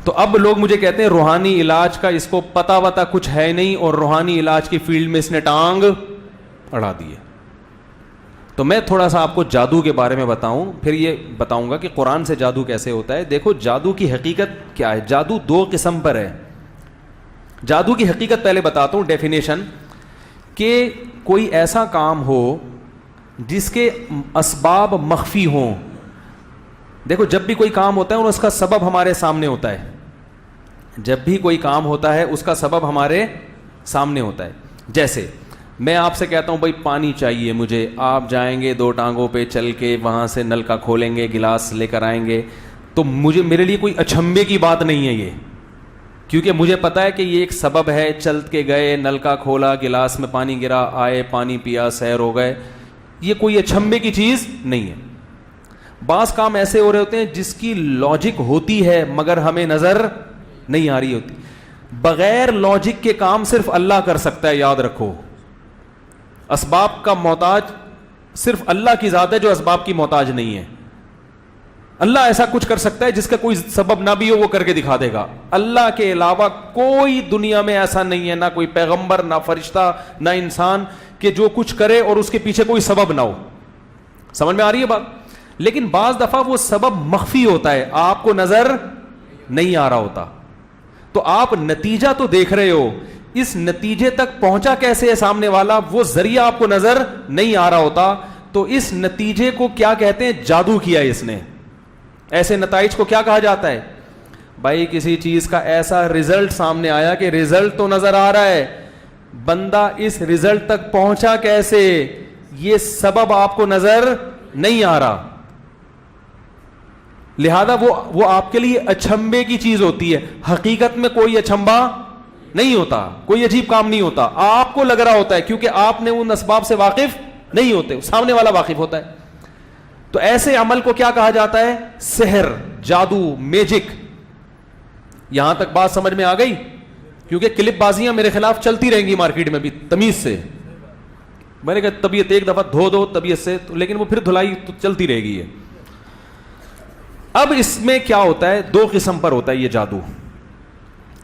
تو اب لوگ مجھے کہتے ہیں روحانی علاج کا اس کو پتا وتا کچھ ہے نہیں اور روحانی علاج کی فیلڈ میں اس نے ٹانگ اڑا دی ہے. تو میں تھوڑا سا آپ کو جادو کے بارے میں بتاؤں, پھر یہ بتاؤں گا کہ قرآن سے جادو کیسے ہوتا ہے. دیکھو جادو کی حقیقت کیا ہے. جادو دو قسم پر ہے. جادو کی حقیقت پہلے بتاتا ہوں, ڈیفینیشن, کہ کوئی ایسا کام ہو جس کے اسباب مخفی ہوں. دیکھو جب بھی کوئی کام ہوتا ہے اور اس کا سبب ہمارے سامنے ہوتا ہے, جب بھی کوئی کام ہوتا ہے اس کا سبب ہمارے سامنے ہوتا ہے. جیسے میں آپ سے کہتا ہوں بھائی پانی چاہیے مجھے, آپ جائیں گے دو ٹانگوں پہ چل کے وہاں سے نل کا کھولیں گے, گلاس لے کر آئیں گے, تو میرے لیے کوئی اچھمبے کی بات نہیں ہے یہ, کیونکہ مجھے پتا ہے کہ یہ ایک سبب ہے. چل کے گئے, نل کا کھولا, گلاس میں پانی گرا, آئے, پانی پیا, سیر ہو گئے, یہ کوئی اچھمبے کی چیز نہیں ہے. بعض کام ایسے ہو رہے ہوتے ہیں جس کی لاجک ہوتی ہے مگر ہمیں نظر نہیں آ رہی ہوتی. بغیر لاجک کے کام صرف اللہ کر سکتا ہے, یاد رکھو. اسباب کا محتاج صرف اللہ کی ذات ہے جو اسباب کی محتاج نہیں ہے. اللہ ایسا کچھ کر سکتا ہے جس کا کوئی سبب نہ بھی ہو, وہ کر کے دکھا دے گا. اللہ کے علاوہ کوئی دنیا میں ایسا نہیں ہے, نہ کوئی پیغمبر, نہ فرشتہ, نہ انسان, کہ جو کچھ کرے اور اس کے پیچھے کوئی سبب نہ ہو. سمجھ میں آ رہی ہے بات؟ لیکن بعض دفعہ وہ سبب مخفی ہوتا ہے, آپ کو نظر نہیں آ رہا ہوتا. تو آپ نتیجہ تو دیکھ رہے ہو, اس نتیجے تک پہنچا کیسے ہے سامنے والا, وہ ذریعہ آپ کو نظر نہیں آ رہا ہوتا. تو اس نتیجے کو کیا کہتے ہیں؟ جادو کیا ہے اس نے. ایسے نتائج کو کیا کہا جاتا ہے؟ بھائی کسی چیز کا ایسا رزلٹ سامنے آیا کہ رزلٹ تو نظر آ رہا ہے, بندہ اس رزلٹ تک پہنچا کیسے, یہ سبب آپ کو نظر نہیں آ رہا. لہذا وہ آپ کے لیے اچھمبے کی چیز ہوتی ہے. حقیقت میں کوئی اچھمبا نہیں ہوتا, کوئی عجیب کام نہیں ہوتا. آپ کو لگ رہا ہوتا ہے کیونکہ آپ نے ان اسباب سے واقف نہیں ہوتے, سامنے والا واقف ہوتا ہے. تو ایسے عمل کو کیا کہا جاتا ہے؟ سحر, جادو, میجک. یہاں تک بات سمجھ میں آ گئی؟ کیونکہ کلپ بازیاں میرے خلاف چلتی رہیں گی مارکیٹ میں بھی تمیز سے. میں نے کہا طبیعت ایک دفعہ دھو دو طبیعت سے, لیکن وہ پھر دھلائی تو چلتی رہے گی. اب اس میں کیا ہوتا ہے؟ دو قسم پر ہوتا ہے یہ جادو.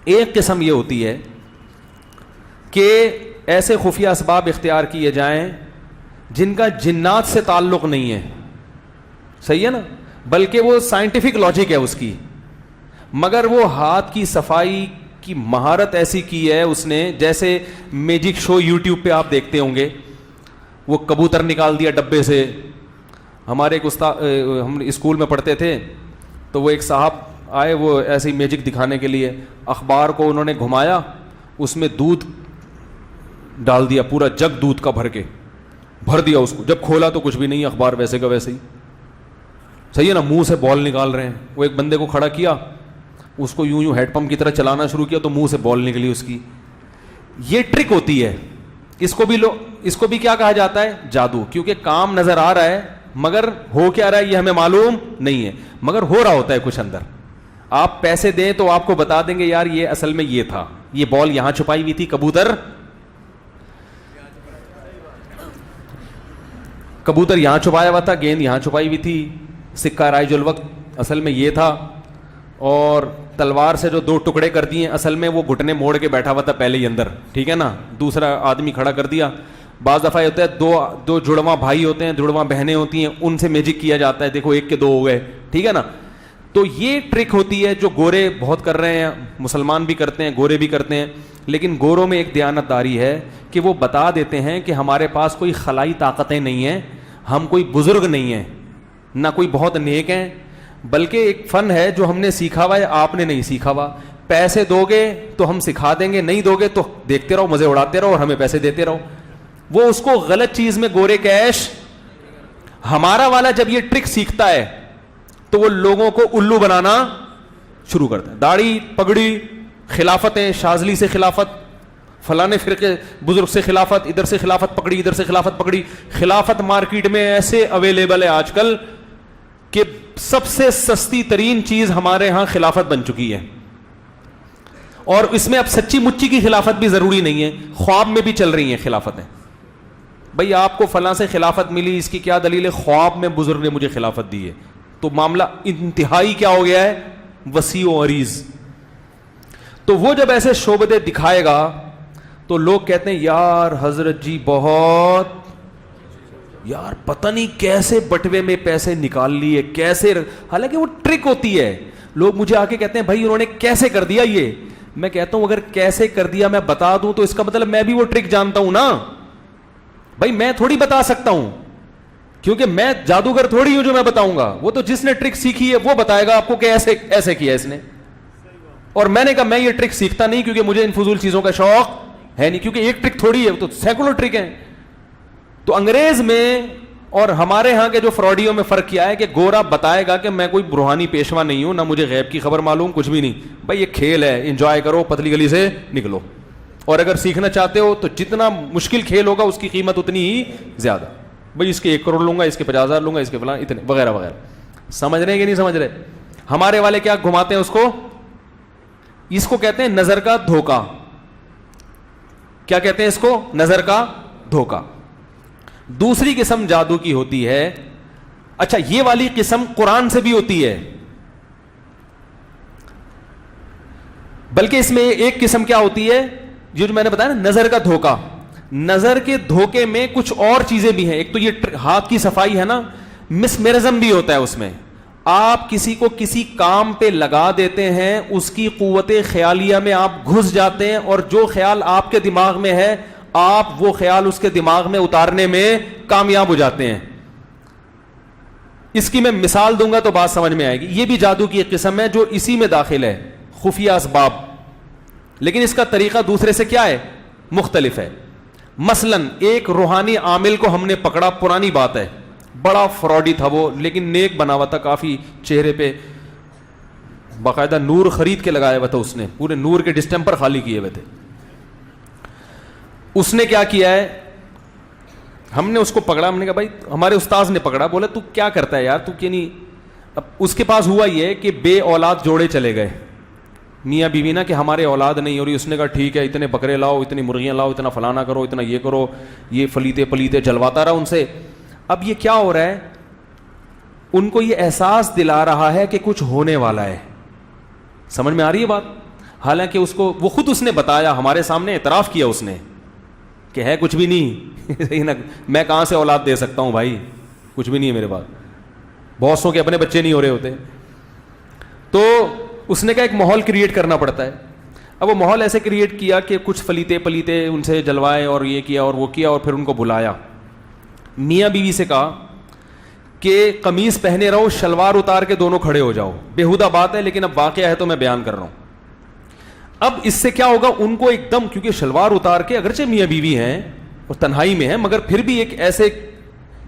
ایک قسم یہ ہوتی ہے کہ ایسے خفیہ اسباب اختیار کیے جائیں جن کا جنات سے تعلق نہیں ہے, صحیح ہے نا, بلکہ وہ سائنٹیفک لاجک ہے اس کی, مگر وہ ہاتھ کی صفائی کی مہارت ایسی کی ہے اس نے. جیسے میجک شو یوٹیوب پہ آپ دیکھتے ہوں گے, وہ کبوتر نکال دیا ڈبے سے. ہمارے ایک استاد, ہم اسکول میں پڑھتے تھے, تو وہ ایک صاحب آئے, وہ ایسی میجک دکھانے کے لیے. اخبار کو انہوں نے گھمایا, اس میں دودھ ڈال دیا, پورا جگ دودھ کا بھر دیا اس کو. جب کھولا تو کچھ بھی نہیں, اخبار ویسے کا ویسے ہی. صحیح ہے نا, منہ سے بال نکال رہے ہیں. وہ ایک بندے کو کھڑا کیا, اس کو یوں ہیڈ پمپ کی طرح چلانا شروع کیا, تو منہ سے بال نکلی اس کی. یہ ٹرک ہوتی ہے. اس کو بھی کیا کہا جاتا ہے؟ جادو. کیونکہ کام نظر آ رہا ہے مگر ہو کیا رہا ہے یہ ہمیں معلوم نہیں ہے, مگر ہو رہا ہوتا ہے کچھ اندر. آپ پیسے دیں تو آپ کو بتا دیں گے یار یہ اصل میں یہ تھا, یہ بال یہاں چھپائی ہوئی تھی, کبوتر یہاں چھپایا ہوا تھا, گیند یہاں چھپائی ہوئی تھی, سکہ رائج الوقت اصل میں یہ تھا, اور تلوار سے جو دو ٹکڑے کر دیے اصل میں وہ گھٹنے موڑ کے بیٹھا ہوا تھا پہلے ہی اندر, ٹھیک ہے نا, دوسرا آدمی کھڑا کر دیا. بعض دفعہ ہوتا ہے دو جڑواں بھائی ہوتے ہیں, جڑواں بہنیں ہوتی ہیں, ان سے میجک کیا جاتا ہے, دیکھو ایک کے دو ہو گئے, ٹھیک ہے نا. تو یہ ٹرک ہوتی ہے جو گورے بہت کر رہے ہیں, مسلمان بھی کرتے ہیں, گورے بھی کرتے ہیں. لیکن گوروں میں ایک دیانت داری ہے کہ وہ بتا دیتے ہیں کہ ہمارے پاس کوئی خلائی طاقتیں نہیں ہیں, ہم کوئی بزرگ نہیں ہیں, نہ کوئی بہت نیک ہیں, بلکہ ایک فن ہے جو ہم نے سیکھا ہوا ہے, آپ نے نہیں سیکھا ہوا. پیسے دو گے تو ہم سکھا دیں گے, نہیں دو گے تو دیکھتے رہو, مزے اڑاتے رہو اور ہمیں پیسے دیتے رہو. وہ اس کو غلط چیز میں گورے کیش. ہمارا والا جب یہ ٹرک سیکھتا ہے تو وہ لوگوں کو الو بنانا شروع کرتا ہے. داڑھی پگڑی, خلافتیں, شاذلی سے خلافت, فلانے فرقے بزرگ سے خلافت, ادھر سے خلافت پکڑی, ادھر سے خلافت پکڑی. خلافت مارکیٹ میں ایسے اویلیبل ہے آج کل کہ سب سے سستی ترین چیز ہمارے ہاں خلافت بن چکی ہے. اور اس میں اب سچی مچی کی خلافت بھی ضروری نہیں ہے, خواب میں بھی چل رہی ہیں خلافتیں. بھئی آپ کو فلاں سے خلافت ملی, اس کی کیا دلیل ہے؟ خواب میں بزرگ نے مجھے خلافت دی ہے. تو معاملہ انتہائی کیا ہو گیا ہے؟ وسیع و عریض. تو وہ جب ایسے شعبدے دکھائے گا تو لوگ کہتے ہیں یار حضرت جی بہت, یار پتہ نہیں کیسے بٹوے میں پیسے نکال لیے, کیسے, حالانکہ وہ ٹرک ہوتی ہے. لوگ مجھے آ کے کہتے ہیں بھائی انہوں نے کیسے کر دیا یہ. میں کہتا ہوں اگر کیسے کر دیا میں بتا دوں تو اس کا مطلب میں بھی وہ ٹرک جانتا ہوں نا بھائی. میں تھوڑی بتا سکتا ہوں, کیونکہ میں جادوگر تھوڑی ہوں جو میں بتاؤں گا. وہ تو جس نے ٹرک سیکھی ہے وہ بتائے گا آپ کو کہ ایسے ایسے کیا اس نے. اور میں نے کہا میں یہ ٹرک سیکھتا نہیں کیونکہ مجھے ان فضول چیزوں کا شوق ہے نہیں, کیونکہ ایک ٹرک تھوڑی ہے, تو سینکڑوں ٹرک ہیں. تو انگریز میں اور ہمارے ہاں کے جو فراڈیوں میں فرق کیا ہے کہ گورا بتائے گا کہ میں کوئی روحانی پیشوا نہیں ہوں, نہ مجھے غیب کی خبر معلوم, کچھ بھی نہیں بھائی, یہ کھیل ہے, انجوائے کرو, پتلی گلی سے نکلو. اور اگر سیکھنا چاہتے ہو تو جتنا مشکل کھیل ہوگا اس کی قیمت اتنی ہی زیادہ. بھائی اس کے 1 کروڑ لوں گا, اس کے 50,000 لوں گا, اس کے فلاں اتنے وغیرہ وغیرہ. سمجھ رہے ہیں کہ نہیں سمجھ رہے؟ ہمارے والے کیا گھماتے ہیں اس کو کہتے ہیں نظر کا دھوکہ. کیا کہتے ہیں اس کو؟ نظر کا دھوکہ. دوسری قسم جادو کی ہوتی ہے, اچھا یہ والی قسم قرآن سے بھی ہوتی ہے, بلکہ اس میں ایک قسم کیا ہوتی ہے جو میں نے بتایا نا نظر کا دھوکہ. نظر کے دھوکے میں کچھ اور چیزیں بھی ہیں. ایک تو یہ ہاتھ کی صفائی ہے نا, مسمرزم بھی ہوتا ہے اس میں. آپ کسی کو کسی کام پہ لگا دیتے ہیں, اس کی قوت خیالیہ میں آپ گھس جاتے ہیں, اور جو خیال آپ کے دماغ میں ہے آپ وہ خیال اس کے دماغ میں اتارنے میں کامیاب ہو جاتے ہیں. اس کی میں مثال دوں گا تو بات سمجھ میں آئے گی. یہ بھی جادو کی ایک قسم ہے جو اسی میں داخل ہے, خفیہ اسباب, لیکن اس کا طریقہ دوسرے سے کیا ہے؟ مختلف ہے. مثلا ایک روحانی عامل کو ہم نے پکڑا, پرانی بات ہے, بڑا فراڈی تھا وہ, لیکن نیک بنا ہوا تھا, کافی چہرے پہ باقاعدہ نور خرید کے لگایا ہوا تھا, اس نے پورے نور کے ڈسٹمپر خالی کیے ہوئے تھے. اس نے کیا کیا ہے, ہم نے اس کو پکڑا, ہم نے کہا بھائی ہمارے استاذ نے پکڑا, بولا تو کیا کرتا ہے یار تو کیا نہیں. اب اس کے پاس ہوا یہ کہ بے اولاد جوڑے چلے گئے, میاں بیوی نا کہ ہمارے اولاد نہیں ہو رہی. اس نے کہا ٹھیک ہے, اتنے بکرے لاؤ, اتنی مرغیاں لاؤ, اتنا فلانا کرو, اتنا یہ کرو, یہ فلیتے پلیتے جلواتا رہا ان سے. اب یہ کیا ہو رہا ہے, ان کو یہ احساس دلا رہا ہے کہ کچھ ہونے والا ہے. سمجھ میں آ رہی ہے بات؟ حالانکہ اس کو وہ خود اس نے بتایا, ہمارے سامنے اعتراف کیا اس نے کہ ہے کچھ بھی نہیں. میں کہاں سے اولاد دے سکتا ہوں بھائی, کچھ بھی نہیں ہے میرے پاس. بہت سو کے اپنے بچے نہیں ہو رہے ہوتے. تو اس نے کہا ایک ماحول کریٹ کرنا پڑتا ہے. اب وہ ماحول ایسے کریٹ کیا کہ کچھ فلیتے پلیتے ان سے جلوائے اور یہ کیا اور وہ کیا, اور پھر ان کو بلایا. میاں بیوی سے کہا کہ قمیص پہنے رہو, شلوار اتار کے دونوں کھڑے ہو جاؤ. بےہودہ بات ہے لیکن اب واقعہ ہے تو میں بیان کر رہا ہوں. اب اس سے کیا ہوگا, ان کو ایک دم, کیونکہ شلوار اتار کے اگرچہ میاں بیوی ہیں اور تنہائی میں ہیں, مگر پھر بھی ایک ایسے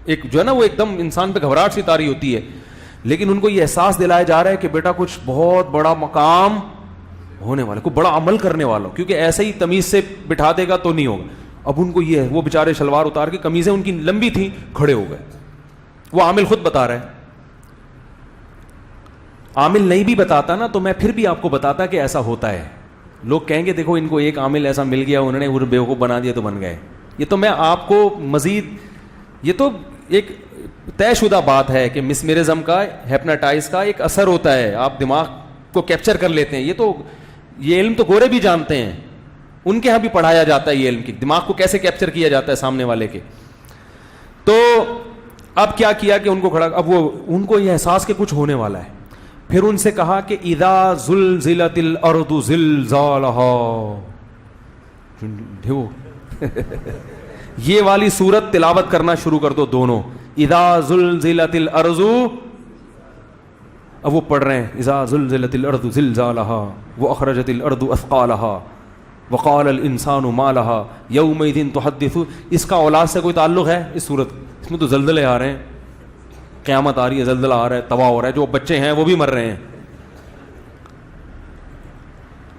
ایک جو ہے نا وہ ایک دم انسان پہ گھبراہٹ سی تاری ہوتی ہے. لیکن ان کو یہ احساس دلایا جا رہا ہے کہ بیٹا کچھ بہت بڑا مقام ہونے والا, کوئی بڑا عمل کرنے والا, کیونکہ ایسے ہی تمیز سے بٹھا دے گا تو نہیں ہوگا. اب ان کو یہ ہے, وہ بیچارے شلوار اتار کے, قمیضیں ان کی لمبی تھیں, کھڑے ہو گئے. وہ عامل خود بتا رہا ہے. عامل نہیں بھی بتاتا نا تو میں پھر بھی آپ کو بتاتا کہ ایسا ہوتا ہے. لوگ کہیں گے دیکھو ان کو ایک عامل ایسا مل گیا, انہوں نے وہ بیوقوف بنا دیا تو بن گئے. یہ تو میں آپ کو مزید, یہ تو ایک طے شدہ بات ہے کہ مسمرزم کا, ہیپناٹائز کا ایک اثر ہوتا ہے, آپ دماغ کو کیپچر کر لیتے ہیں. یہ علم تو گورے بھی جانتے ہیں, ان کے ہاں بھی پڑھایا جاتا ہے یہ علم, کی دماغ کو کیسے کیپچر کیا جاتا ہے سامنے والے کے. تو اب کیا کیا کہ ان کو کھڑا, اب وہ ان کو یہ احساس کہ کچھ ہونے والا ہے. پھر ان سے کہا کہ اذا زلزلت الارض زلزالہا, یہ والی سورت تلاوت کرنا شروع کر دو دونوں. اذا زلزلت الارض, اب وہ پڑھ رہے ہیں اذا زلزلت الارض زلزالہا واخرجت الارض اثقالہا وقال الانسان ما لها یومئذ تحدث. اس کا اولاد سے کوئی تعلق ہے اس سورت؟ اس میں تو زلزلے آ رہے ہیں, قیامت آ رہی ہے, زلزلہ آ رہا ہے, تباہ ہو رہا ہے, جو بچے ہیں وہ بھی مر رہے ہیں.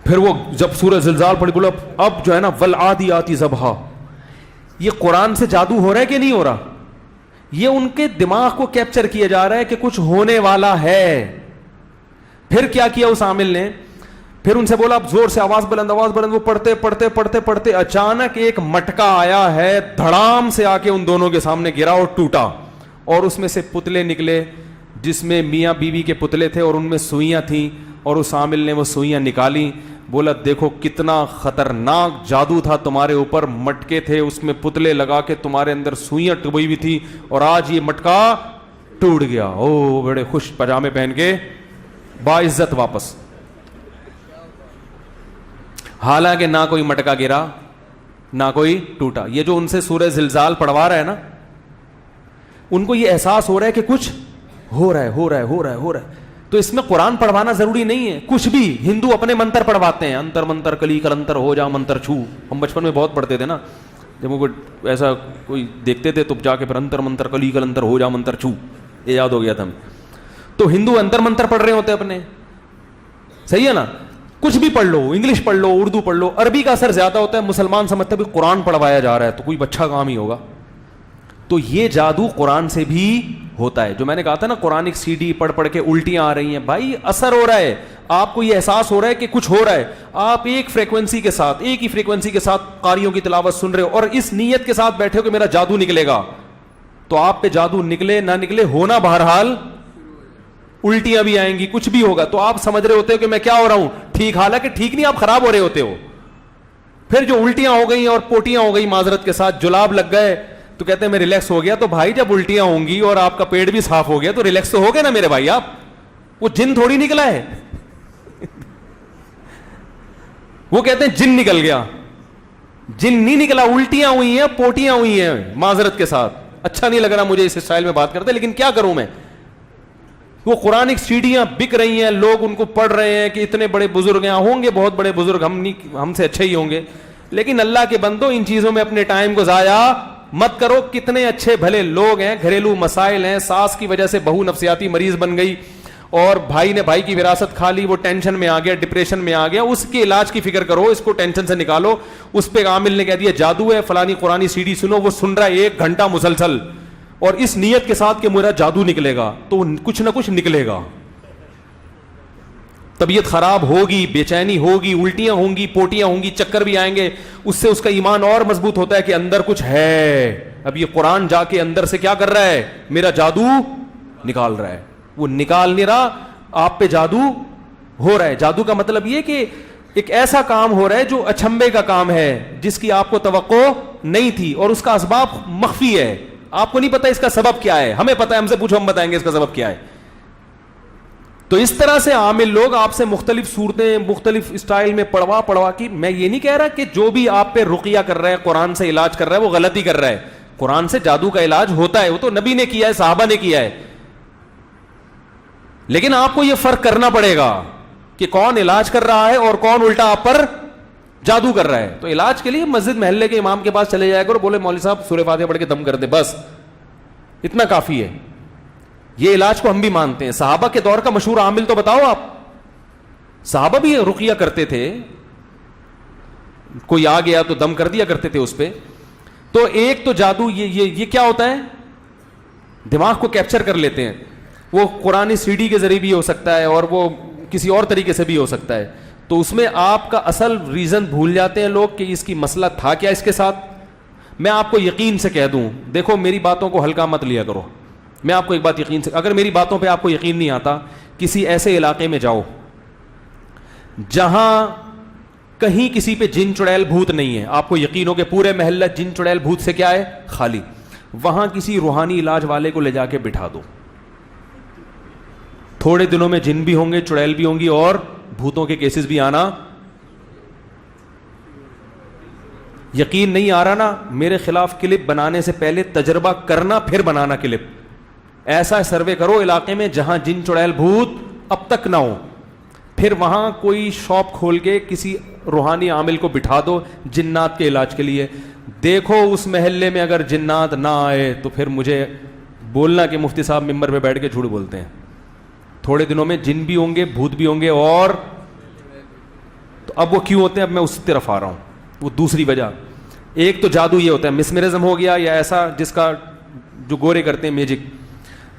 پھر وہ جب سورہ زلزال پڑھی, بولا اب جو ہے نا والعادیات ضبحا. یہ قرآن سے جادو ہو رہا ہے کہ نہیں ہو رہا؟ یہ ان کے دماغ کو کیپچر کیا جا رہا ہے کہ کچھ ہونے والا ہے. پھر کیا کیا اس عامل نے, پھر ان سے بولا اب زور سے آواز بلند, آواز بلند. وہ پڑھتے پڑھتے پڑھتے پڑھتے اچانک ایک مٹکا آیا ہے, دھڑام سے آ کے ان دونوں کے سامنے گرا اور ٹوٹا, اور اس میں سے پتلے نکلے جس میں میاں بیوی کے پتلے تھے اور ان میں سوئیاں تھیں, اور اس عامل نے وہ سوئیاں نکالی. بولا دیکھو کتنا خطرناک جادو تھا تمہارے اوپر, مٹکے تھے اس میں پتلے لگا کے تمہارے اندر سوئیاں ٹبئی ہوئی تھی, اور آج یہ مٹکا ٹوٹ گیا. او بڑے خوش پجامے پہن کے باعزت واپس. حالانکہ نہ کوئی مٹکا گرا نہ کوئی ٹوٹا. یہ جو ان سے سورہ زلزال پڑھوا رہا ہے نا, ان کو یہ احساس ہو رہا ہے کہ کچھ ہو رہا ہے. تو اس میں قرآن پڑھوانا ضروری نہیں ہے, کچھ بھی. ہندو اپنے منتر پڑھواتے ہیں, انتر منتر کلی کلنتر ہو جا منتر چھو. ہم بچپن میں بہت پڑھتے تھے نا, جب وہ ایسا کوئی دیکھتے تھے تو جا کے پھر انتر منتر کلی کلنتر ہو جا منتر چھو, یہ یاد ہو گیا تھا ہمیں. تو ہندو انتر منتر پڑھ رہے ہوتے ہیں اپنے, صحیح ہے نا. کچھ بھی پڑھ لو, انگلش پڑھ لو, اردو پڑھ لو, عربی کا اثر زیادہ ہوتا ہے. مسلمان سمجھتے ہیں قرآن پڑھوایا جا رہا ہے تو کوئی اچھا کام ہی ہوگا. تو یہ جادو قرآن سے بھی ہوتا ہے. جو میں نے کہا تھا نا قرآنک سی ڈی پڑھ پڑھ کے الٹیاں آ رہی ہیں, بھائی اثر ہو رہا ہے, آپ کو یہ احساس ہو رہا ہے کہ کچھ ہو رہا ہے. آپ ایک فریکوینسی کے ساتھ, ایک ہی فریکوینسی کے ساتھ قاریوں کی تلاوت سن رہے ہو اور اس نیت کے ساتھ بیٹھے ہو کہ میرا جادو نکلے گا. تو آپ پہ جادو نکلے نہ نکلے, ہونا بہرحال الٹیاں بھی آئیں گی, کچھ بھی ہوگا. تو آپ سمجھ رہے ہوتے ہو کہ میں کیا ہو رہا ہوں ٹھیک, حالانکہ ٹھیک نہیں, آپ خراب ہو رہے ہوتے ہو. پھر جو الٹیاں ہو گئی اور پوٹیاں ہو گئی, معذرت کے ساتھ جلاب لگ گئے, تو کہتے ہیں میں ریلیکس ہو گیا. تو بھائی جب الٹیاں ہوں گی اور آپ کا پیٹ بھی صاف ہو گیا تو ریلیکس تو ہو گئے نا میرے بھائی آپ. وہ جن تھوڑی نکلا ہے. وہ کہتے ہیں جن نکل گیا, جن نہیں نکلا, الٹیاں ہوئی ہیں, پوٹیاں ہوئی ہیں, معذرت کے ساتھ. اچھا نہیں لگ رہا مجھے اس اسٹائل میں بات کرتے, لیکن کیا کروں میں. وہ قرآنک سیڈیاں بک رہی ہیں, لوگ ان کو پڑھ رہے ہیں کہ اتنے بڑے بزرگ ہیں, ہوں گے بہت بڑے بزرگ, ہم سے اچھے ہی ہوں گے, لیکن اللہ کے بندو ان چیزوں میں اپنے ٹائم کو ضائع مت کرو. کتنے اچھے بھلے لوگ ہیں, گھریلو مسائل ہیں, ساس کی وجہ سے بہو نفسیاتی مریض بن گئی, اور بھائی نے بھائی کی وراثت کھا لی, وہ ٹینشن میں آ گیا, ڈپریشن میں آ گیا, اس کے علاج کی فکر کرو, اس کو ٹینشن سے نکالو. اس پہ عامل نے کہہ دیا جادو ہے, فلانی قرآنی سی ڈی سنو, وہ سن رہا ہے 1 گھنٹہ مسلسل, اور اس نیت کے ساتھ کہ میرا جادو نکلے گا, تو کچھ نہ کچھ نکلے گا. طبیعت خراب ہوگی, بے چینی ہوگی, الٹیاں ہوں گی, پوٹیاں ہوں گی, چکر بھی آئیں گے. اس سے اس کا ایمان اور مضبوط ہوتا ہے کہ اندر کچھ ہے. اب یہ قرآن جا کے اندر سے کیا کر رہا ہے, میرا جادو نکال رہا ہے. وہ نکال نہیں رہا, آپ پہ جادو ہو رہا ہے. جادو کا مطلب یہ کہ ایک ایسا کام ہو رہا ہے جو اچھمبے کا کام ہے, جس کی آپ کو توقع نہیں تھی, اور اس کا اسباب مخفی ہے. آپ کو نہیں پتا اس کا سبب کیا ہے, ہمیں پتا ہے, ہم سے پوچھو ہم بتائیں گے اس کا سبب کیا ہے. تو اس طرح سے عامل لوگ آپ سے مختلف صورتیں مختلف اسٹائل میں پڑھوا کی. میں یہ نہیں کہہ رہا کہ جو بھی آپ پہ رقیہ کر رہا ہے, قرآن سے علاج کر رہا ہے, وہ غلطی کر رہا ہے. قرآن سے جادو کا علاج ہوتا ہے, وہ تو نبی نے کیا ہے, صحابہ نے کیا ہے. لیکن آپ کو یہ فرق کرنا پڑے گا کہ کون علاج کر رہا ہے اور کون الٹا آپ پر جادو کر رہا ہے. تو علاج کے لیے مسجد محلے کے امام کے پاس چلے جائے گا اور بولے مولوی صاحب سورہ فاتحہ پڑھ کے دم کر دے, بس اتنا کافی ہے. یہ علاج کو ہم بھی مانتے ہیں. صحابہ کے دور کا مشہور عامل تو بتاؤ آپ. صحابہ بھی رقیہ کرتے تھے, کوئی آ گیا تو دم کر دیا کرتے تھے اس پہ. تو ایک تو جادو یہ کیا ہوتا ہے, دماغ کو کیپچر کر لیتے ہیں. وہ قرآن سی ڈی کے ذریعے بھی ہو سکتا ہے, اور وہ کسی اور طریقے سے بھی ہو سکتا ہے. تو اس میں آپ کا اصل ریزن بھول جاتے ہیں لوگ کہ اس کی مسئلہ تھا کیا اس کے ساتھ. میں آپ کو یقین سے کہہ دوں, دیکھو میری باتوں کو ہلکا مت لیا کرو. میں آپ کو ایک بات یقین سے, اگر میری باتوں پہ آپ کو یقین نہیں آتا, کسی ایسے علاقے میں جاؤ جہاں کہیں کسی پہ جن چڑیل بھوت نہیں ہے, آپ کو یقین ہو کہ پورے محلہ جن چڑیل بھوت سے کیا ہے, خالی. وہاں کسی روحانی علاج والے کو لے جا کے بٹھا دو, تھوڑے دنوں میں جن بھی ہوں گے, چڑیل بھی ہوں گی, اور بھوتوں کے کیسز بھی آنا. یقین نہیں آ رہا نا, میرے خلاف کلپ بنانے سے پہلے تجربہ کرنا, پھر بنانا کلپ. ایسا سروے کرو علاقے میں جہاں جن چڑیل بھوت اب تک نہ ہو, پھر وہاں کوئی شاپ کھول کے کسی روحانی عامل کو بٹھا دو جنات کے علاج کے لیے. دیکھو اس محلے میں اگر جنات نہ آئے تو پھر مجھے بولنا کہ مفتی صاحب ممبر پہ بیٹھ کے جھوٹ بولتے ہیں. تھوڑے دنوں میں جن بھی ہوں گے, بھوت بھی ہوں گے, اور تو اب وہ کیوں ہوتے ہیں, اب میں اس طرف آ رہا ہوں. وہ دوسری وجہ, ایک تو جادو یہ ہوتا ہے مسمرزم ہو گیا, یا ایسا جس کا جو گورے کرتے ہیں میجک.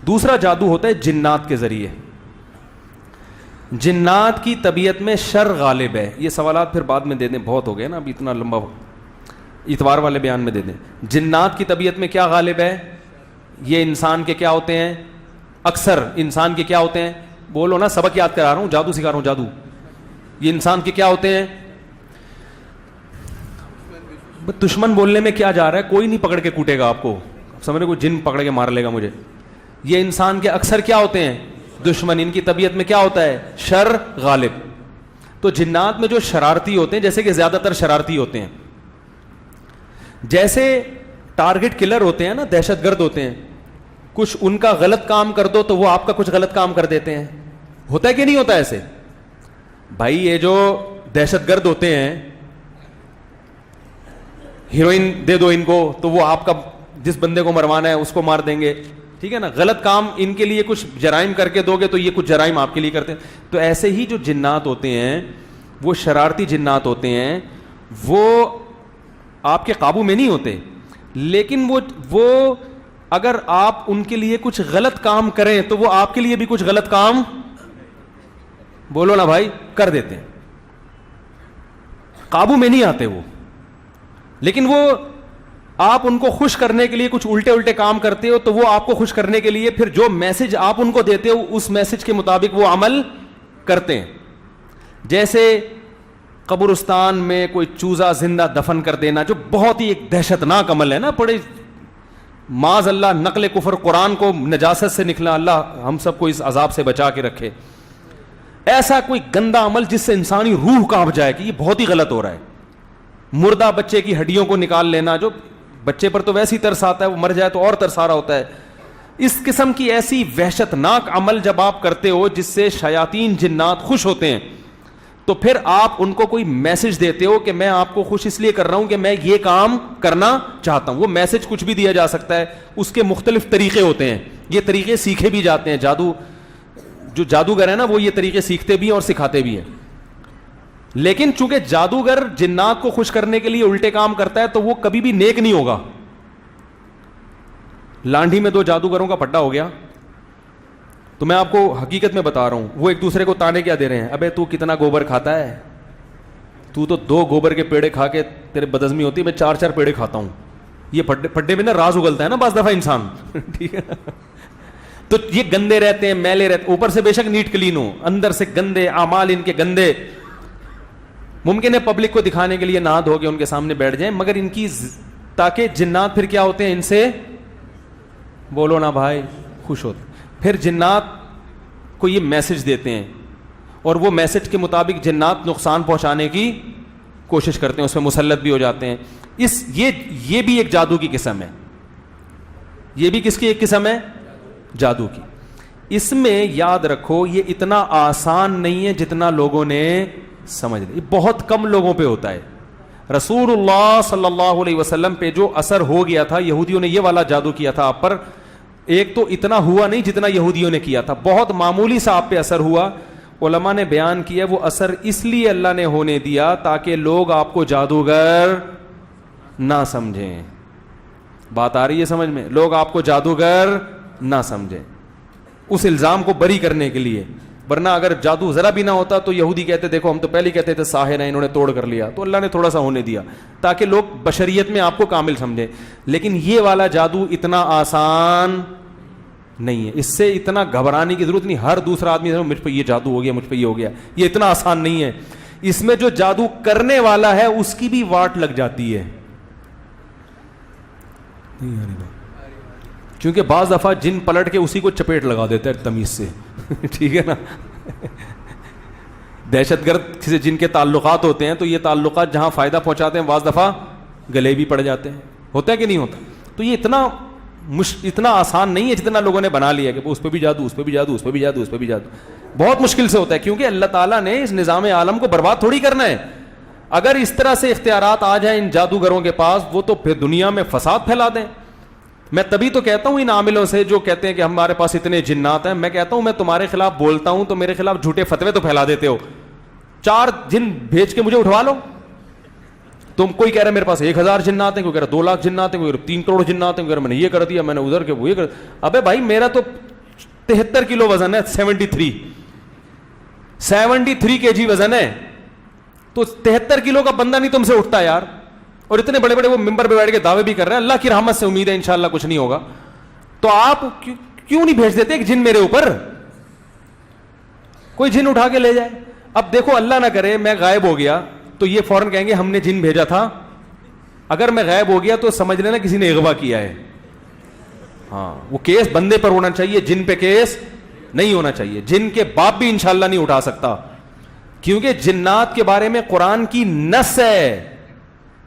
دوسرا جادو ہوتا ہے جنات کے ذریعے. جنات کی طبیعت میں شر غالب ہے. یہ سوالات پھر بعد میں دے دیں, بہت ہو گئے نا اب, اتنا لمبا اتوار والے بیان میں دے دیں. جنات کی طبیعت میں کیا غالب ہے, یہ انسان کے کیا ہوتے ہیں, اکثر انسان کے کیا ہوتے ہیں, بولو نا, سبق یاد کرا رہا ہوں, جادو سکھا رہا ہوں, جادو یہ انسان کے کیا ہوتے ہیں؟ دشمن بولنے میں کیا جا رہا ہے, کوئی نہیں پکڑ کے کوٹے گا آپ کو, سمجھ رہے, کوئی جن پکڑ کے مار لے گا مجھے. یہ انسان کے اکثر کیا ہوتے ہیں؟ دشمن. ان کی طبیعت میں کیا ہوتا ہے؟ شر غالب. تو جنات میں جو شرارتی ہوتے ہیں, جیسے کہ زیادہ تر شرارتی ہوتے ہیں, جیسے ٹارگٹ کلر ہوتے ہیں نا, دہشت گرد ہوتے ہیں, کچھ ان کا غلط کام کر دو تو وہ آپ کا کچھ غلط کام کر دیتے ہیں. ہوتا ہے کہ نہیں ہوتا ایسے؟ بھائی یہ جو دہشت گرد ہوتے ہیں, ہیروئن دے دو ان کو تو وہ آپ کا جس بندے کو مروانا ہے اس کو مار دیں گے, ٹھیک ہے نا. غلط کام ان کے لیے کچھ جرائم کر کے دو گے تو یہ کچھ جرائم آپ کے لیے کرتے ہیں. تو ایسے ہی جو جنات ہوتے ہیں وہ شرارتی جنات ہوتے ہیں, وہ آپ کے قابو میں نہیں ہوتے, لیکن وہ اگر آپ ان کے لیے کچھ غلط کام کریں تو وہ آپ کے لیے بھی کچھ غلط کام, بولو نا بھائی, کر دیتے ہیں. قابو میں نہیں آتے وہ, لیکن وہ آپ ان کو خوش کرنے کے لیے کچھ الٹے الٹے کام کرتے ہو تو وہ آپ کو خوش کرنے کے لیے پھر جو میسج آپ ان کو دیتے ہو اس میسج کے مطابق وہ عمل کرتے ہیں. جیسے قبرستان میں کوئی چوزا زندہ دفن کر دینا, جو بہت ہی ایک دہشت ناک عمل ہے نا, بڑے معاذ اللہ نقل کفر, قرآن کو نجاست سے نکلا, اللہ ہم سب کو اس عذاب سے بچا کے رکھے. ایسا کوئی گندا عمل جس سے انسانی روح کانپ جائے کہ یہ بہت ہی غلط ہو رہا ہے. مردہ بچے کی ہڈیوں کو نکال لینا, جو بچے پر تو ویسے ہی ترس آتا ہے, وہ مر جائے تو اور ترس آ رہا ہوتا ہے. اس قسم کی ایسی وحشت ناک عمل جب آپ کرتے ہو جس سے شیاطین جنات خوش ہوتے ہیں, تو پھر آپ ان کو کوئی میسج دیتے ہو کہ میں آپ کو خوش اس لیے کر رہا ہوں کہ میں یہ کام کرنا چاہتا ہوں. وہ میسج کچھ بھی دیا جا سکتا ہے, اس کے مختلف طریقے ہوتے ہیں, یہ طریقے سیکھے بھی جاتے ہیں. جو جادوگر ہے نا وہ یہ طریقے سیکھتے بھی ہیں اور سکھاتے بھی ہیں. لیکن چونکہ جادوگر جنات کو خوش کرنے کے لیے الٹے کام کرتا ہے تو وہ کبھی بھی نیک نہیں ہوگا. لانڈھی میں 2 جادوگروں کا پٹا ہو گیا, تو میں آپ کو حقیقت میں بتا رہا ہوں, وہ ایک دوسرے کو تانے کیا دے رہے ہیں, ابے تو کتنا گوبر کھاتا ہے, تو 2 گوبر کے پیڑے کھا کے تیرے بدہضمی ہوتی ہے, میں 4 پیڑے کھاتا ہوں. یہ پڈے میں نا راز اگلتا ہے نا بعض دفعہ انسان, ٹھیک ہے. تو یہ گندے رہتے ہیں, میلے رہتے, اوپر سے بے شک نیٹ کلین ہو, اندر سے گندے اعمال ان کے گندے. ممکن ہے پبلک کو دکھانے کے لیے نہا دھو کے ان کے سامنے بیٹھ جائیں, مگر ان کی تاکہ جنات پھر کیا ہوتے ہیں, ان سے بولو نا بھائی, خوش ہوتے. پھر جنات کو یہ میسج دیتے ہیں اور وہ میسج کے مطابق جنات نقصان پہنچانے کی کوشش کرتے ہیں, اس میں مسلط بھی ہو جاتے ہیں. یہ بھی ایک جادو کی قسم ہے. یہ بھی کس کی ایک قسم ہے؟ جادو کی. اس میں یاد رکھو یہ اتنا آسان نہیں ہے جتنا لوگوں نے سمجھ لیا. یہ بہت کم لوگوں پہ ہوتا ہے. رسول اللہ صلی اللہ علیہ وسلم پہ جو اثر ہو گیا تھا, یہودیوں نے یہ والا جادو کیا تھا آپ پر, ایک تو اتنا ہوا نہیں جتنا یہودیوں نے کیا تھا, بہت معمولی سا آپ پہ اثر ہوا. علماء نے بیان کیا وہ اثر اس لیے اللہ نے ہونے دیا تاکہ لوگ آپ کو جادوگر نہ سمجھیں. بات آ رہی ہے سمجھ میں؟ لوگ آپ کو جادوگر نہ سمجھیں, اس الزام کو بری کرنے کے لیے. ورنہ اگر جادو ذرا بھی نہ ہوتا تو یہودی کہتے دیکھو ہم تو پہلے کہتے تھے ساحر ہیں, انہوں نے توڑ کر لیا. تو اللہ نے تھوڑا سا ہونے دیا تاکہ لوگ بشریت میں آپ کو کامل سمجھیں. لیکن یہ والا جادو اتنا آسان نہیں ہے, اس سے اتنا گھبرانے کی ضرورت نہیں. ہر دوسرا آدمی مجھ پہ یہ جادو ہو گیا, مجھ پہ یہ ہو گیا, یہ اتنا آسان نہیں ہے. اس میں جو جادو کرنے والا ہے اس کی بھی واٹ لگ جاتی ہے. کیونکہ بعض دفعہ جن پلٹ کے اسی کو چپیٹ لگا دیتا ہے تمیز سے, ٹھیک ہے نا. دہشت گرد سے جن کے تعلقات ہوتے ہیں تو یہ تعلقات جہاں فائدہ پہنچاتے ہیں بعض دفعہ گلے بھی پڑ جاتے ہیں. ہوتا ہے کہ نہیں ہوتا؟ تو یہ اتنا آسان نہیں ہے جتنا لوگوں نے بنا لیا کہ اس پہ بھی جادو, اس پہ بھی جادو, اس پہ بھی جادو, اس پہ بھی جادو. بہت مشکل سے ہوتا ہے, کیونکہ اللہ تعالیٰ نے اس نظام عالم کو برباد تھوڑی کرنا ہے. اگر اس طرح سے اختیارات آ جائیں ان جادوگروں کے پاس, وہ تو پھر دنیا میں فساد پھیلا دیں. میں تبھی تو کہتا ہوں ان عاملوں سے جو کہتے ہیں کہ ہمارے پاس اتنے جنات ہیں, میں کہتا ہوں میں تمہارے خلاف بولتا ہوں تو میرے خلاف جھوٹے فتوے تو پھیلا دیتے ہو. 4 جن بھیج کے مجھے اٹھوا لو. تم کوئی کہہ رہا ہے میرے پاس 1000 جنات ہیں, کوئی کہہ رہا 2 لاکھ جنات ہیں, کوئی 3 کروڑ جنات ہیں, کوئی میں نے یہ کر دیا, میں نے ادھر کے وہ یہ کر. ابے بھائی میرا تو 73 کلو وزن ہے, 73 kg وزن ہے, تو 73 کلو کا بندہ نہیں تم سے اٹھتا یار. اور اتنے بڑے بڑے وہ ممبر پہ بیٹھ کے دعوے بھی کر رہے ہیں, اللہ کی رحمت سے امید ہے انشاءاللہ کچھ نہیں ہوگا. تو آپ کیوں نہیں بھیج دیتے ایک جن میرے اوپر, کوئی جن اٹھا کے لے جائے. اب دیکھو اللہ نہ کرے میں غائب ہو گیا تو یہ فوراً کہیں گے ہم نے جن بھیجا تھا. اگر میں غائب ہو گیا تو سمجھ لینا کسی نے اغوا کیا ہے. ہاں وہ کیس بندے پر ہونا چاہیے, جن پہ کیس نہیں ہونا چاہیے. جن کے باپ بھی انشاءاللہ نہیں اٹھا سکتا, کیونکہ جنات کے بارے میں قرآن کی نص ہے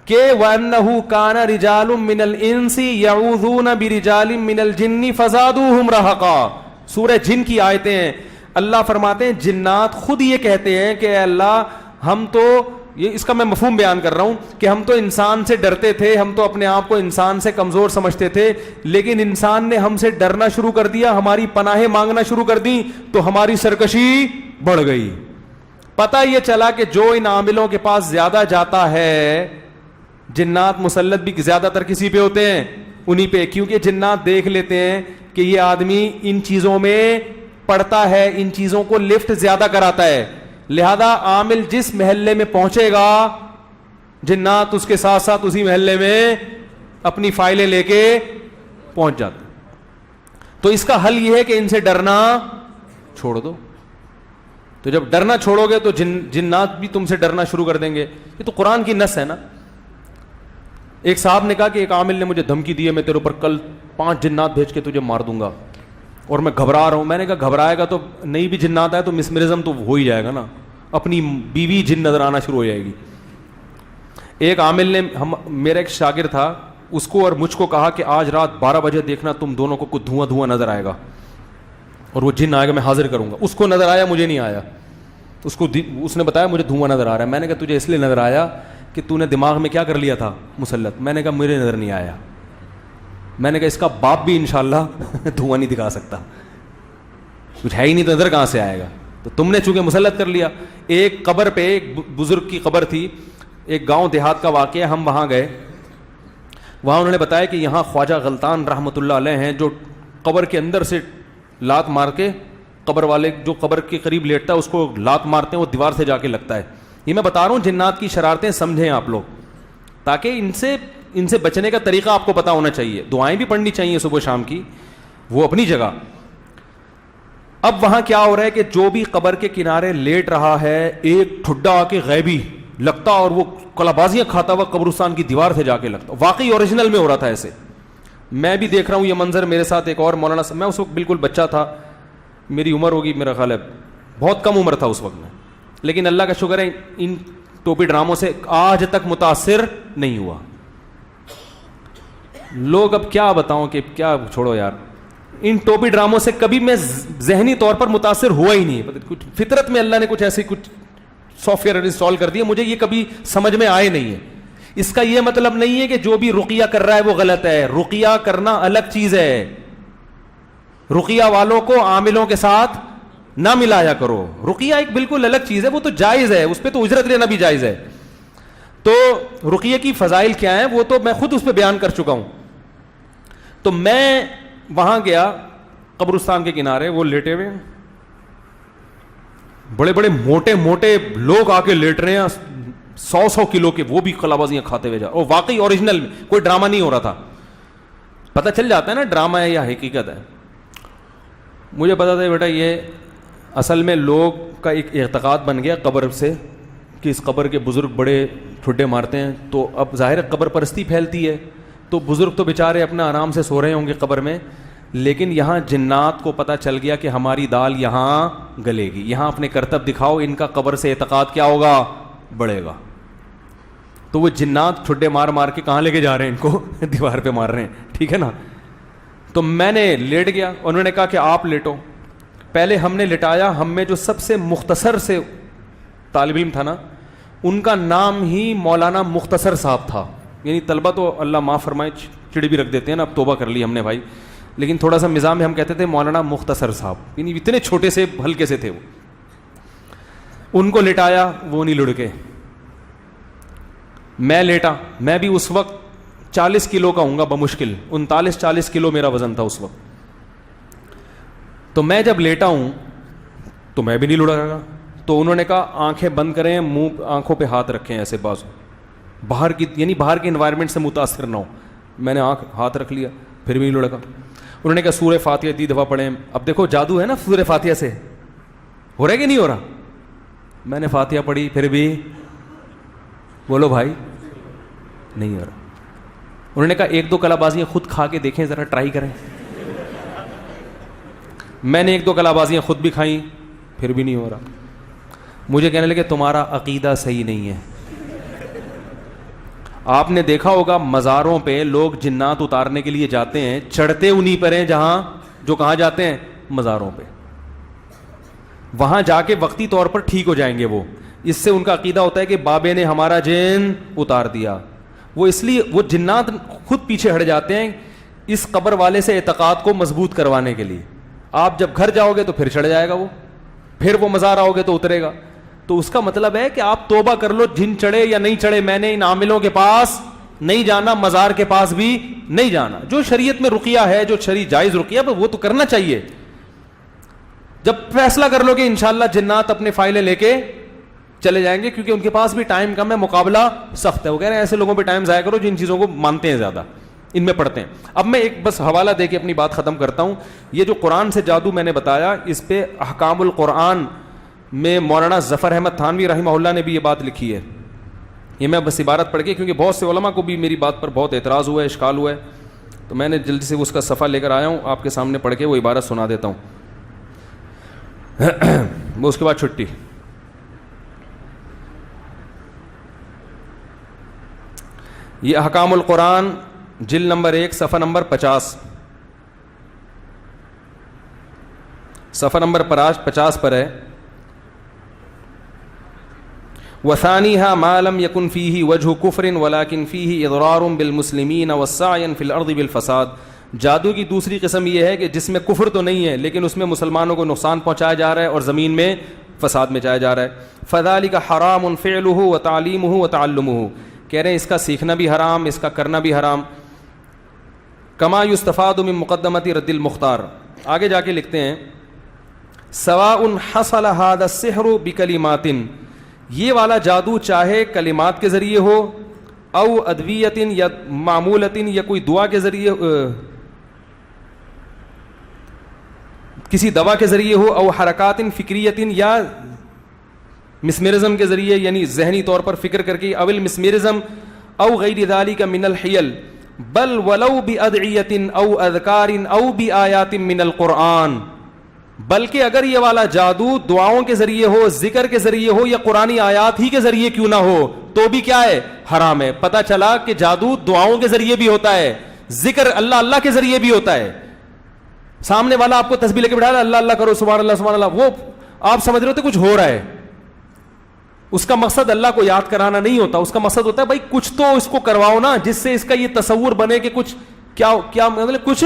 کہ وَأَنَّهُ كَانَ رِجَالٌ مِّنَ الْإِنسِ يَعُوذُونَ بِرِجَالٍ مِّنَ الْجِنِّ فَزَادُوهُمْ رَهَقًا. سورہ جن کی آیتیں ہیں. اللہ فرماتے ہیں جنات خود یہ کہتے ہیں کہ اے اللہ ہم تو, یہ اس کا میں مفہوم بیان کر رہا ہوں کہ ہم تو انسان سے ڈرتے تھے, ہم تو اپنے آپ کو انسان سے کمزور سمجھتے تھے, لیکن انسان نے ہم سے ڈرنا شروع کر دیا, ہماری پناہیں مانگنا شروع کر دی تو ہماری سرکشی بڑھ گئی. پتہ یہ چلا کہ جو ان عاملوں کے پاس زیادہ جاتا ہے, جنات مسلط بھی زیادہ تر کسی پہ ہوتے ہیں, انہی پہ, کیونکہ جنات دیکھ لیتے ہیں کہ یہ آدمی ان چیزوں میں پڑتا ہے, ان چیزوں کو لفٹ زیادہ کراتا ہے, لہذا عامل جس محلے میں پہنچے گا جنات اس کے ساتھ ساتھ اسی محلے میں اپنی فائلیں لے کے پہنچ جاتے. تو اس کا حل یہ ہے کہ ان سے ڈرنا چھوڑ دو. تو جب ڈرنا چھوڑو گے تو جنات بھی تم سے ڈرنا شروع کر دیں گے. یہ تو قرآن کی نص ہے نا. ایک صاحب نے کہا کہ ایک عامل نے مجھے دھمکی دی ہے, میں تیرے اوپر کل 5 جنات بھیج کے تجھے مار دوں گا اور میں گھبرا رہا ہوں. میں نے کہا گھبرائے گا تو نہیں بھی جنات آئے تو مسمرزم تو ہو ہی جائے گا نا, اپنی بیوی جن نظر آنا شروع ہو جائے گی. ایک عامل نے, میرا ایک شاگرد تھا, اس کو اور مجھ کو کہا کہ آج رات 12 بجے دیکھنا تم دونوں کو کچھ دھواں دھواں نظر آئے گا اور وہ جن آئے گا, میں حاضر کروں گا. اس کو نظر آیا, مجھے نہیں آیا. اس نے بتایا مجھے دھواں نظر آ رہا ہے. میں نے کہا تجھے اس لیے نظر آیا کہ تو نے دماغ میں کیا کر لیا تھا مسلط. میں نے کہا مجھے نظر نہیں آیا. میں نے کہا اس کا باپ بھی انشاءاللہ دھواں نہیں دکھا سکتا, کچھ ہے ہی نہیں تو نظر کہاں سے آئے گا. تو تم نے چونکہ مسلط کر لیا. ایک قبر پہ, ایک بزرگ کی قبر تھی, ایک گاؤں دیہات کا واقعہ, ہم وہاں گئے. وہاں انہوں نے بتایا کہ یہاں خواجہ غلطان رحمۃ اللہ علیہ ہیں جو قبر کے اندر سے لات مار کے, قبر والے جو قبر کے قریب لیٹتا ہے اس کو لات مارتے ہیں, وہ دیوار سے جا کے لگتا ہے. یہ میں بتا رہا ہوں جنات کی شرارتیں سمجھیں آپ لوگ, تاکہ ان سے بچنے کا طریقہ آپ کو پتا ہونا چاہیے. دعائیں بھی پڑھنی چاہیے صبح شام کی, وہ اپنی جگہ. اب وہاں کیا ہو رہا ہے کہ جو بھی قبر کے کنارے لیٹ رہا ہے, ایک ٹھڈا آ کے غیبی لگتا اور وہ کلابازیاں کھاتا ہوا قبرستان کی دیوار سے جا کے لگتا. واقعی اوریجنل میں ہو رہا تھا ایسے. میں بھی دیکھ رہا ہوں یہ منظر, میرے ساتھ ایک اور مولانا, میں اس وقت بالکل بچہ تھا, میری عمر ہوگی میرا خیال ہے بہت کم عمر تھا اس وقت میں, لیکن اللہ کا شکر ہے ان ٹوپی ڈراموں سے آج تک متاثر نہیں ہوا. لوگ اب کیا بتاؤں کہ کیا, چھوڑو یار, ان ٹوپی ڈراموں سے کبھی میں ذہنی طور پر متاثر ہوا ہی نہیں. کچھ فطرت میں اللہ نے کچھ ایسی کچھ سافٹ ویئر انسٹال کر دیا, مجھے یہ کبھی سمجھ میں آئے نہیں ہے. اس کا یہ مطلب نہیں ہے کہ جو بھی رقیہ کر رہا ہے وہ غلط ہے. رقیہ کرنا الگ چیز ہے. رقیہ والوں کو عاملوں کے ساتھ نہ ملایا کرو. رقیہ ایک بالکل الگ چیز ہے, وہ تو جائز ہے, اس پہ تو اجرت لینا بھی جائز ہے. تو رقیہ کی فضائل کیا ہیں وہ تو میں خود اس پہ بیان کر چکا ہوں. تو میں وہاں گیا قبرستان کے کنارے, وہ لیٹے ہوئے بڑے بڑے موٹے موٹے لوگ آ کے لیٹ رہے ہیں, 100 کلو کے, وہ بھی کلابازیاں کھاتے ہوئے جا, اور واقعی اوریجنل میں کوئی ڈرامہ نہیں ہو رہا تھا. پتہ چل جاتا ہے نا ڈرامہ ہے یا حقیقت ہے. مجھے پتا تھا بیٹا یہ اصل میں لوگ کا ایک اعتقاد بن گیا قبر سے کہ اس قبر کے بزرگ بڑے ٹھڈے مارتے ہیں, تو اب ظاہر قبر پرستی پھیلتی ہے. تو بزرگ تو بیچارے اپنا آرام سے سو رہے ہوں گے قبر میں, لیکن یہاں جنات کو پتہ چل گیا کہ ہماری دال یہاں گلے گی, یہاں اپنے کرتب دکھاؤ, ان کا قبر سے اعتقاد کیا ہوگا, بڑھے گا. تو وہ جنات ٹھڈے مار مار کے کہاں لے کے جا رہے ہیں, ان کو دیوار پہ مار رہے ہیں, ٹھیک ہے نا. تو میں نے لیٹ گیا, انہوں نے کہا کہ آپ لیٹو. پہلے ہم نے لٹایا, ہم میں جو سب سے مختصر سے طالب علم تھا نا, ان کا نام ہی مولانا مختصر صاحب تھا. یعنی طلبہ تو اللہ معاف فرمائے چڑی بھی رکھ دیتے ہیں نا, اب توبہ کر لی ہم نے بھائی, لیکن تھوڑا سا مزاح میں ہم کہتے تھے مولانا مختصر صاحب, یعنی اتنے چھوٹے سے ہلکے سے تھے وہ. ان کو لٹایا, وہ نہیں لڑکے. میں لیٹا, میں بھی اس وقت 40 کلو کا ہوں گا بمشکل, 39-40 کلو میرا وزن تھا اس وقت. تو میں جب لیٹا ہوں تو میں بھی نہیں لڑا گا. تو انہوں نے کہا آنکھیں بند کریں, منہ آنکھوں پہ ہاتھ رکھیں ایسے بازو, باہر کی یعنی باہر کے انوائرمنٹ سے متاثر نہ ہو. میں نے ہاتھ رکھ لیا, پھر بھی نہیں لڑکا. انہوں نے کہا سورہ فاتحہ 3 دفعہ پڑھیں. اب دیکھو جادو ہے نا سورہ فاتحہ سے, ہو رہا ہے کہ نہیں ہو رہا, میں نے فاتحہ پڑھی پھر بھی بولو بھائی نہیں ہو رہا. انہوں نے کہا ایک دو کلا بازیاں خود کھا کے دیکھیں, ذرا ٹرائی کریں. میں نے ایک دو کلا بازیاں خود بھی کھائیں, پھر بھی نہیں ہو رہا. مجھے کہنے لگے تمہارا عقیدہ صحیح نہیں ہے. آپ نے دیکھا ہوگا مزاروں پہ لوگ جنات اتارنے کے لیے جاتے ہیں, چڑھتے انہیں پر ہیں جو کہاں جاتے ہیں, مزاروں پہ. وہاں جا کے وقتی طور پر ٹھیک ہو جائیں گے وہ. اس سے ان کا عقیدہ ہوتا ہے کہ بابے نے ہمارا جن اتار دیا. وہ اس لیے وہ جنات خود پیچھے ہٹ جاتے ہیں اس قبر والے سے اعتقاد کو مضبوط کروانے کے لیے. آپ جب گھر جاؤ گے تو پھر چڑھ جائے گا وہ, پھر وہ مزار آؤ گے تو اترے گا. تو اس کا مطلب ہے کہ آپ توبہ کر لو, جن چڑھے یا نہیں چڑھے, میں نے ان عاملوں کے پاس نہیں جانا, مزار کے پاس بھی نہیں جانا. جو شریعت میں رقیہ ہے, جو جائز رقیہ وہ تو کرنا چاہیے. جب فیصلہ کر لو کہ انشاءاللہ جنات اپنے فائلیں لے کے چلے جائیں گے, کیونکہ ان کے پاس بھی ٹائم کم ہے, مقابلہ سخت ہے. وہ کہہ رہے ہیں ایسے لوگوں پہ ٹائم ضائع کرو جن چیزوں کو مانتے ہیں زیادہ, ان میں پڑھتے ہیں. اب میں ایک بس حوالہ دے کے اپنی بات ختم کرتا ہوں. یہ جو قرآن سے جادو میں نے بتایا, اس پہ احکام القرآن میں مولانا ظفر احمد تھانوی رحمہ اللہ نے بھی یہ بات لکھی ہے. یہ میں بس عبارت پڑھ کے, کیونکہ بہت سے علماء کو بھی میری بات پر بہت اعتراض ہوا ہے, اشکال ہوا ہے, تو میں نے جلدی سے اس کا صفحہ لے کر آیا ہوں, آپ کے سامنے پڑھ کے وہ عبارت سنا دیتا ہوں. وہ اس کے بعد چھٹی. یہ احکام القرآن جلد نمبر 1 صفحہ نمبر 50, صفحہ نمبر 50 پر ہے. وثانیها ما لم يكن فيه وجه كفر ولكن فيه اضرار بالمسلمين والسعي في الارض بالفساد. جادو کی دوسری قسم یہ ہے کہ جس میں کفر تو نہیں ہے لیکن اس میں مسلمانوں کو نقصان پہنچایا جا رہا ہے اور زمین میں فساد مچایا جا رہا ہے. فذلك حرام فعله وتعليمه وتعلمه. کہہ رہے ہیں اس کا سیکھنا بھی حرام, اس کا کرنا بھی حرام. كما يستفاد من مقدمة رد المختار. آگے جا کے لکھتے ہیں سواء حصل هذا السحر بكلمات. یہ والا جادو چاہے کلمات کے ذریعے ہو, او ادویت یا معمولت یا کوئی دعا کے ذریعے, کسی دوا کے ذریعے ہو, او حرکات فکریت یا مسمرزم کے ذریعے یعنی ذہنی طور پر فکر کر کے, اول مسمرزم او غیر ذالک من الحیل, بل ولو بادعیت او اذکار او بآیات من القرآن. بلکہ اگر یہ والا جادو دعاؤں کے ذریعے ہو, ذکر کے ذریعے ہو یا قرآنی آیات ہی کے ذریعے کیوں نہ ہو, تو بھی کیا ہے, حرام ہے. پتہ چلا کہ جادو دعاؤں کے ذریعے بھی ہوتا ہے, ذکر اللہ کے ذریعے بھی ہوتا ہے. سامنے والا آپ کو تسبیح لے کے بٹھا اللہ اللہ کرو, سبحان اللہ سبحان اللہ, وہ آپ سمجھ رہے ہوتے کچھ ہو رہا ہے. اس کا مقصد اللہ کو یاد کرانا نہیں ہوتا, اس کا مقصد ہوتا ہے بھائی کچھ تو اس کو کرواؤ نا, جس سے اس کا یہ تصور بنے کہ کچھ کیا مطلب کچھ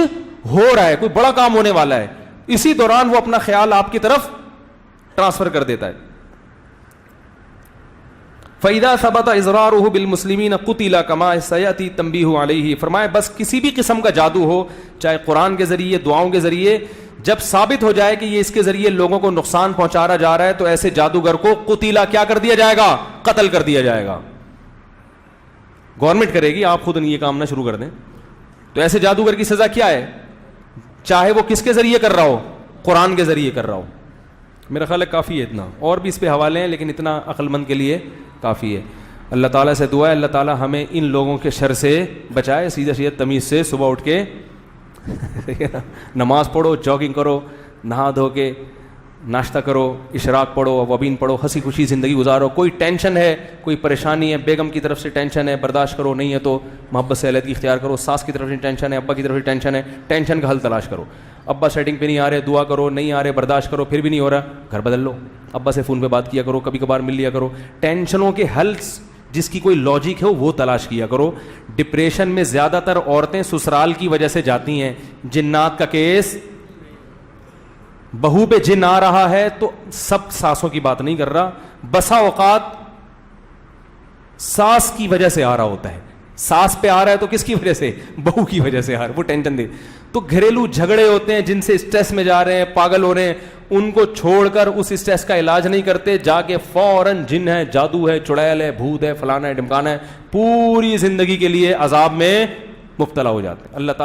ہو رہا ہے, کوئی بڑا کام ہونے والا ہے. اسی دوران وہ اپنا خیال آپ کی طرف ٹرانسفر کر دیتا ہے. فَإِذَا ثَبَتَ إِضْرَارُهُ بِالْمُسْلِمِينَ قُتِلَ كَمَا سَيَأْتِي التَّنْبِيهُ عَلَيْهِ. فرمائے بس کسی بھی قسم کا جادو ہو, چاہے قرآن کے ذریعے, دعاؤں کے ذریعے, جب ثابت ہو جائے کہ یہ اس کے ذریعے لوگوں کو نقصان پہنچا جا رہا ہے تو ایسے جادوگر کو قتیلا کیا کر دیا جائے گا, قتل کر دیا جائے گا. گورنمنٹ کرے گی, آپ خود یہ کام نہ شروع کر دیں. تو ایسے جادوگر کی سزا کیا ہے, چاہے وہ کس کے ذریعے کر رہا ہو, قرآن کے ذریعے کر رہا ہو. میرا خیال ہے کافی ہے اتنا, اور بھی اس پہ حوالے ہیں لیکن اتنا عقل مند کے لیے کافی ہے. اللہ تعالیٰ سے دعا ہے اللہ تعالیٰ ہمیں ان لوگوں کے شر سے بچائے. سیدھا سیدھا تمیز سے صبح اٹھ کے نماز پڑھو, جاگنگ کرو, نہا دھو کے ناشتہ کرو, اشراق پڑھو, وبین پڑھو, ہنسی خوشی زندگی گزارو. کوئی ٹینشن ہے, کوئی پریشانی ہے, بیگم کی طرف سے ٹینشن ہے, برداشت کرو, نہیں ہے تو محبت سے علیحدگی اختیار کرو. ساس کی طرف سے ٹینشن ہے, ابا کی طرف سے ٹینشن ہے, ٹینشن کا حل تلاش کرو. ابا سیٹنگ پہ نہیں آ رہے, دعا کرو, نہیں آ رہے, برداشت کرو, پھر بھی نہیں ہو رہا, گھر بدل لو, ابا سے فون پہ بات کیا کرو, کبھی کبھار مل لیا کرو. ٹینشنوں کے حل جس کی کوئی لاجک ہے وہ تلاش کیا کرو. ڈپریشن میں زیادہ تر عورتیں سسرال کی وجہ سے جاتی ہیں. جنات کا کیس, بہو پہ جن آ رہا ہے تو سب ساسوں کی بات نہیں کر رہا, بسا اوقات ساس کی وجہ سے آ رہا ہوتا ہے. ساس پہ آ رہا ہے تو کس کی وجہ سے, بہو کی وجہ سے آ رہا ہے, وہ ٹینشن دے. تو گھریلو جھگڑے ہوتے ہیں جن سے اسٹریس میں جا رہے ہیں, پاگل ہو رہے ہیں, ان کو چھوڑ کر اس اسٹریس کا علاج نہیں کرتے, جا کے فوراً جن ہے, جادو ہے, چڑیل ہے, بھوت ہے, فلانا ہے, ڈمکانا ہے, پوری زندگی کے لیے عذاب میں مبتلا ہو جاتے ہیں. اللہ تعالیٰ